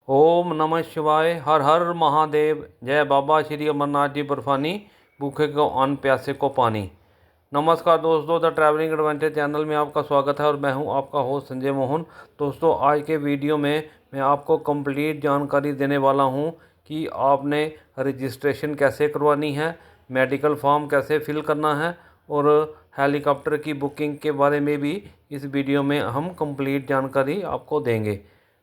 ओम नमः शिवाय। हर हर महादेव। जय बाबा श्री अमरनाथ जी बर्फानी, भूखे को अन्न प्यासे को पानी। नमस्कार दोस्तों, द ट्रैवलिंग एडवेंचर चैनल में आपका स्वागत है और मैं हूं आपका होस्ट संजय मोहन। दोस्तों, आज के वीडियो में मैं आपको कंप्लीट जानकारी देने वाला हूं कि आपने रजिस्ट्रेशन कैसे करवानी है, मेडिकल फॉर्म कैसे फिल करना है और हेलीकॉप्टर की बुकिंग के बारे में भी इस वीडियो में हम कंप्लीट जानकारी आपको देंगे।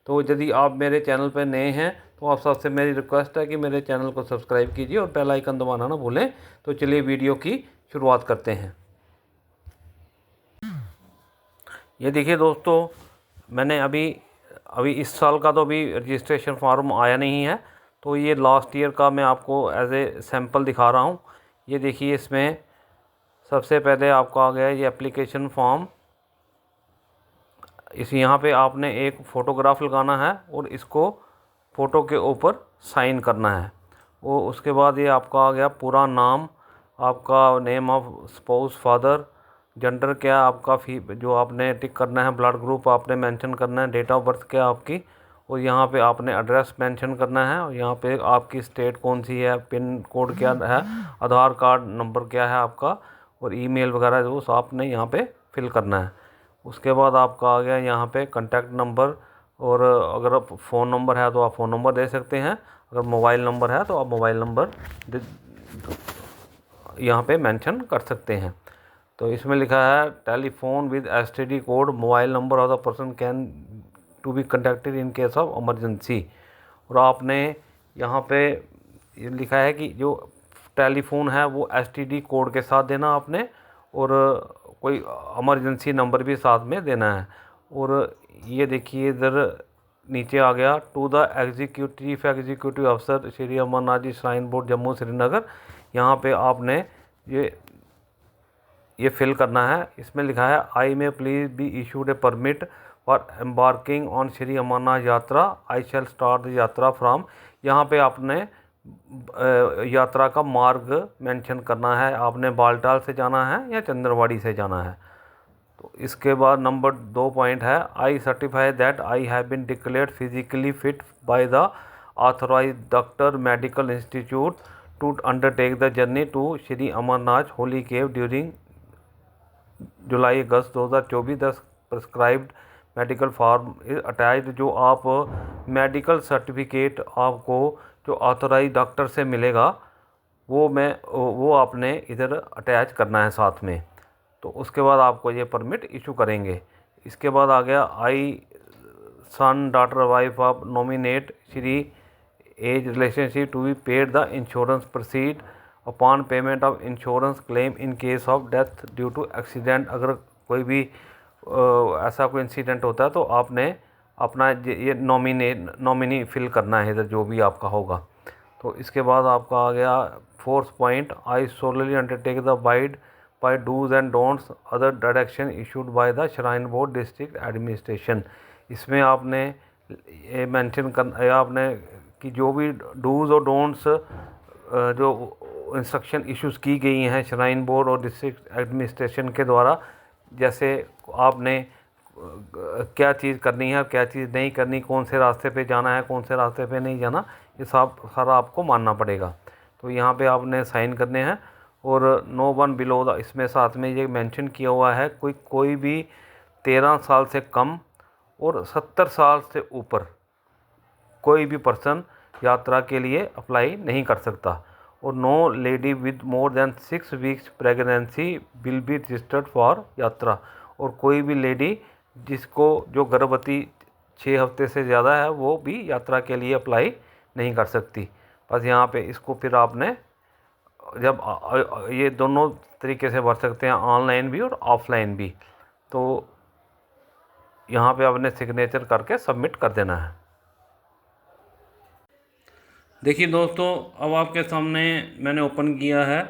तो यदि आप मेरे चैनल पर नए हैं तो आप सबसे मेरी रिक्वेस्ट है कि मेरे चैनल को सब्सक्राइब कीजिए और बेल आइकन दबाना ना भूलें। तो चलिए वीडियो की शुरुआत करते हैं। ये देखिए दोस्तों, मैंने अभी इस साल का तो अभी रजिस्ट्रेशन फॉर्म आया नहीं है, तो ये लास्ट ईयर का मैं आपको एज ए सैम्पल दिखा रहा हूँ। ये देखिए, इसमें सबसे पहले आपका आ गया ये एप्लीकेशन फॉर्म। यहाँ पे आपने एक फ़ोटोग्राफ लगाना है और इसको फ़ोटो के ऊपर साइन करना है। वो उसके बाद ये आपका आ गया पूरा नाम, आपका name of spouse father, gender क्या आपका जो आपने टिक करना है, ब्लड ग्रुप आपने मेंशन करना है, डेट ऑफ बर्थ क्या आपकी, और यहाँ पे आपने एड्रेस मेंशन करना है और यहाँ पे आपकी स्टेट कौन सी है, पिन कोड क्या है, आधार कार्ड नंबर क्या है आपका, और ईमेल वगैरह जो आपने यहाँ पे फिल करना है। उसके बाद आपका आ गया यहाँ पे कॉन्टैक्ट नंबर, और अगर आप फ़ोन नंबर है तो आप फ़ोन नंबर दे सकते हैं, अगर मोबाइल नंबर है तो आप मोबाइल नंबर यहाँ पे मेंशन कर सकते हैं। तो इसमें लिखा है telephone with STD code, mobile number of the person can to be contacted in case of emergency. और आपने यहाँ पे ये लिखा है कि जो टेलीफोन है वो एसटीडी कोड के साथ देना आपने, और कोई इमरजेंसी नंबर भी साथ में देना है। और ये देखिए इधर नीचे आ गया टू द एग्जीक्यूटिव अफसर श्री अमरनाथ जी श्राइन बोर्ड जम्मू श्रीनगर। यहाँ पे आपने ये फिल करना है। इसमें लिखा है I may please be issued a permit for embarking on Shri Amarnath Yatra, I shall start the yatra from. यहाँ पे आपने यात्रा का मार्ग मेंशन करना है, आपने बालटाल से जाना है या चंद्रवाड़ी से जाना है। तो इसके बाद नंबर 2 पॉइंट है I certify that I have been declared physically fit by the authorised doctor medical institute to undertake the journey to Shri Amarnath holy cave during July August 2024। The prescribed medical form is attached. जो आप medical certificate आपको जो authorise doctor से मिलेगा वो आपने इधर attach करना है साथ में। तो उसके बाद आपको ये परमिट इशू करेंगे। इसके बाद आ गया I son daughter wife of nominate Shri as relationship to be paid the insurance proceed upon payment of insurance claim in case of death due to accident. अगर कोई भी ऐसा कोई इंसिडेंट होता है तो आपने अपना ये नॉमिनी फिल करना है इधर जो भी आपका होगा। तो इसके बाद आपका आ गया 4th point I solely undertake to abide by dos and don'ts other direction issued by the shrine board district administration. इसमें आपने ये मेंशन करना आपने कि जो भी डूज और डोंट्स जो इंस्ट्रक्शन इश्यूज़ की गई हैं श्राइन बोर्ड और डिस्ट्रिक्ट एडमिनिस्ट्रेशन के द्वारा, जैसे आपने क्या चीज़ करनी है और क्या चीज़ नहीं करनी, कौन से रास्ते पे जाना है कौन से रास्ते पे नहीं जाना, ये सब सारा आपको मानना पड़ेगा। तो यहाँ पे आपने साइन करने हैं। और नो वन बिलो द, इसमें साथ में ये मेंशन किया हुआ है कोई भी 13 साल से कम और 70 साल से ऊपर कोई भी पर्सन यात्रा के लिए अप्लाई नहीं कर सकता। और no lady with more than 6 weeks pregnancy will be registered for yatra. और कोई भी लेडी जिसको जो गर्भवती 6 हफ्ते से ज़्यादा है वो भी यात्रा के लिए अप्लाई नहीं कर सकती। बस यहाँ पे इसको फिर आपने जब ये दोनों तरीके से भर सकते हैं, ऑनलाइन भी और ऑफलाइन भी। तो यहाँ पे आपने सिग्नेचर करके सबमिट कर देना है। देखिए दोस्तों, अब आपके सामने मैंने ओपन किया है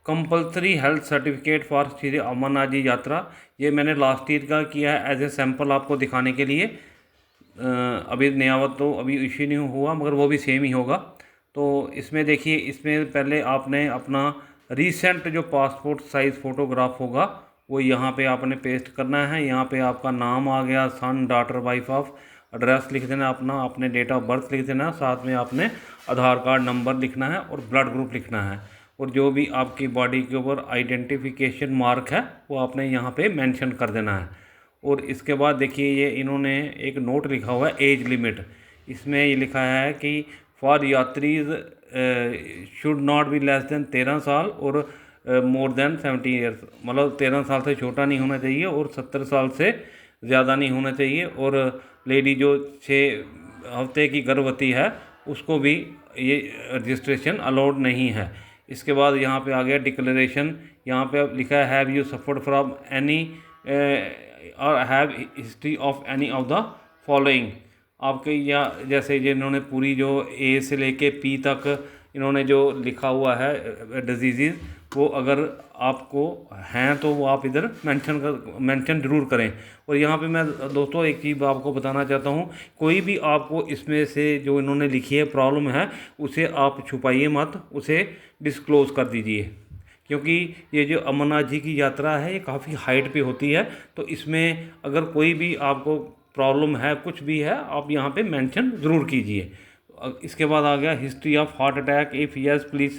compulsory health certificate for Shri Amarnath ji यात्रा। ये मैंने लास्ट ईयर का किया है एज ए सैम्पल आपको दिखाने के लिए। अभी नया तो अभी इश्यू नहीं हुआ मगर वो भी सेम ही होगा। तो इसमें देखिए, इसमें पहले आपने अपना रीसेंट जो पासपोर्ट साइज़ फ़ोटोग्राफ होगा वो यहाँ पे आपने पेस्ट करना है। यहाँ पे आपका नाम आ गया, सन डॉटर वाइफ ऑफ एड्रेस लिख देना अपना, अपने डेट ऑफ बर्थ लिख देना, साथ में आपने आधार कार्ड नंबर लिखना है और ब्लड ग्रुप लिखना है, और जो भी आपकी बॉडी के ऊपर आइडेंटिफिकेशन मार्क है वो आपने यहाँ पे मेंशन कर देना है। और इसके बाद देखिए ये इन्होंने एक नोट लिखा हुआ है एज लिमिट। इसमें ये लिखा है कि फॉर यात्रीज should not be less than 13 साल और मोर देन 70 ईयर्स, मतलब 13 साल से छोटा नहीं होना चाहिए और 70 साल से ज़्यादा नहीं होना चाहिए। और लेडी जो 6 हफ्ते की गर्भवती है उसको भी ये रजिस्ट्रेशन अलाउड नहीं है। इसके बाद यहाँ पे आ गया डिक्लेरेशन। यहाँ पे लिखा है have you suffered from any or have history of any of the following. आपके या जैसे जिन्होंने पूरी जो ए से लेके पी तक इन्होंने जो लिखा हुआ है डिजीज़, वो अगर आपको हैं तो वो आप इधर मेंशन ज़रूर करें। और यहाँ पे मैं दोस्तों एक चीज़ आपको बताना चाहता हूँ, कोई भी आपको इसमें से जो इन्होंने लिखी है प्रॉब्लम है उसे आप छुपाइए मत, उसे डिस्क्लोज़ कर दीजिए, क्योंकि ये जो अमरनाथ जी की यात्रा है ये काफ़ी हाइट पे होती है। तो इसमें अगर कोई भी आपको प्रॉब्लम है, कुछ भी है, आप यहाँ पे मेंशन ज़रूर कीजिए। इसके बाद आ गया history of heart attack, if yes please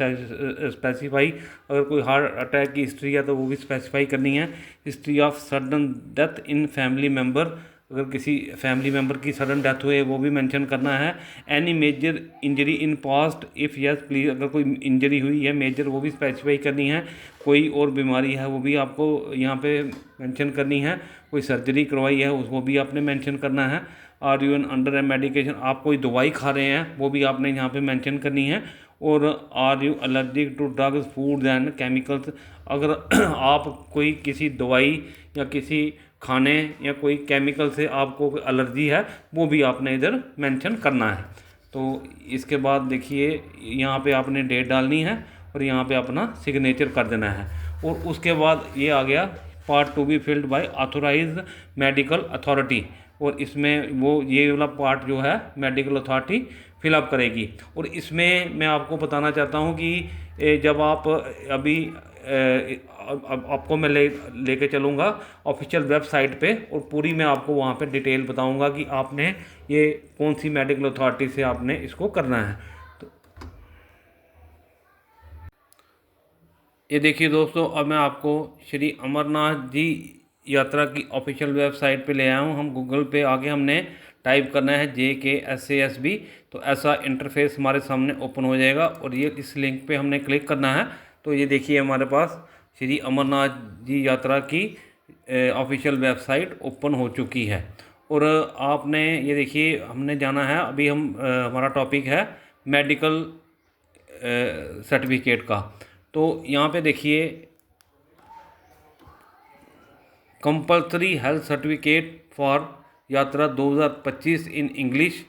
specify. अगर कोई हार्ट अटैक की हिस्ट्री है तो वो भी स्पेसिफाई करनी है। History of sudden death in family member, अगर किसी फैमिली मेम्बर की सडन डेथ हुई वो भी मेंशन करना है। Any major injury in past, if yes please, अगर कोई इंजरी हुई है मेजर वो भी स्पेसिफाई करनी है। कोई और बीमारी है वो भी आपको यहाँ पे मेंशन करनी है। कोई सर्जरी करवाई है उसको भी आपने मेंशन करना है। Are you an under a medication, आप कोई दवाई खा रहे हैं वो भी आपने यहाँ पे मेंशन करनी है। और are you allergic to drugs food and chemicals, अगर आप कोई किसी दवाई या किसी खाने या कोई केमिकल से आपको कोई एलर्जी है वो भी आपने इधर मेंशन करना है। तो इसके बाद देखिए यहाँ पे आपने डेट डालनी है और यहाँ पे अपना सिग्नेचर कर देना है। और उसके बाद ये आ गया part to be filled by authorised medical authority, और इसमें वो ये वाला पार्ट जो है मेडिकल अथॉरिटी फिलअप करेगी। और इसमें मैं आपको बताना चाहता हूँ कि जब आप अभी आपको मैं लेके चलूँगा ऑफिशियल वेबसाइट पे, और पूरी मैं आपको वहाँ पे डिटेल बताऊँगा कि आपने ये कौन सी मेडिकल अथॉरिटी से आपने इसको करना है। तो ये देखिए दोस्तों, अब मैं आपको श्री अमरनाथ जी यात्रा की ऑफिशियल वेबसाइट पे ले आया हूँ। हम गूगल पे आके हमने टाइप करना है JKSASB, तो ऐसा इंटरफेस हमारे सामने ओपन हो जाएगा और ये इस लिंक पे हमने क्लिक करना है। तो ये देखिए हमारे पास श्री अमरनाथ जी यात्रा की ऑफिशियल वेबसाइट ओपन हो चुकी है। और आपने ये देखिए हमने जाना है, अभी हमारा टॉपिक है मेडिकल सर्टिफिकेट का। तो यहाँ पे देखिए compulsory health certificate for yatra 2025 in English,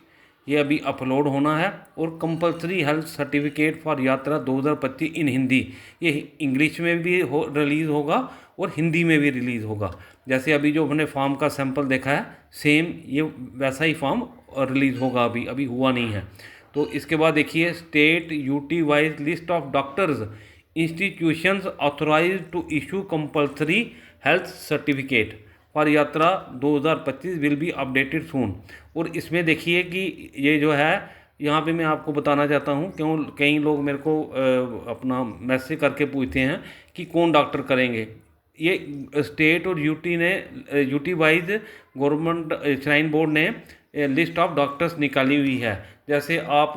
ये अभी अपलोड होना है। और compulsory health certificate for yatra 2025 इन हिंदी, ये इंग्लिश में भी रिलीज़ होगा और हिंदी में भी रिलीज़ होगा। जैसे अभी जो हमने फॉर्म का सैंपल देखा है सेम ये वैसा ही फॉर्म रिलीज़ होगा, अभी हुआ नहीं है। तो इसके बाद देखिए state UT wise list of doctors institutions authorised to issue compulsory health certificate for yatra 2025 will be updated सून। और इसमें देखिए कि ये जो है यहाँ पे मैं आपको बताना चाहता हूँ, क्यों कई लोग मेरे को अपना मैसेज करके पूछते हैं कि कौन डॉक्टर करेंगे। ये स्टेट और UT wise government shrine board ने लिस्ट ऑफ डॉक्टर्स निकाली हुई है। जैसे आप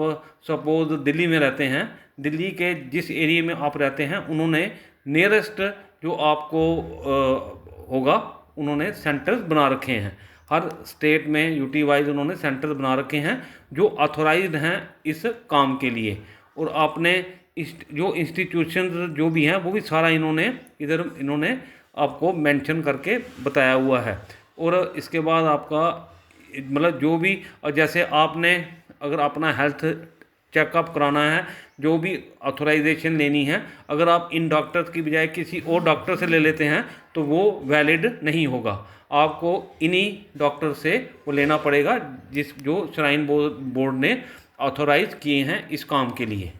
सपोज दिल्ली में रहते हैं, दिल्ली के जिस एरिया में आप रहते हैं उन्होंने नियरेस्ट जो आपको होगा उन्होंने सेंटर्स बना रखे हैं। हर स्टेट में यूटी वाइज उन्होंने सेंटर्स बना रखे हैं जो ऑथोराइज्ड हैं इस काम के लिए। और आपने जो इंस्टीट्यूशन जो भी हैं वो भी सारा इन्होंने आपको मेंशन करके बताया हुआ है। और इसके बाद आपका मतलब जो भी, जैसे आपने अगर अपना हेल्थ चेकअप कराना है, जो भी ऑथोराइजेशन लेनी है, अगर आप इन डॉक्टर्स की बजाय किसी और डॉक्टर से ले लेते हैं तो वो वैलिड नहीं होगा। आपको इन्हीं डॉक्टर से वो लेना पड़ेगा जो श्राइन बोर्ड ने ऑथोराइज किए हैं इस काम के लिए।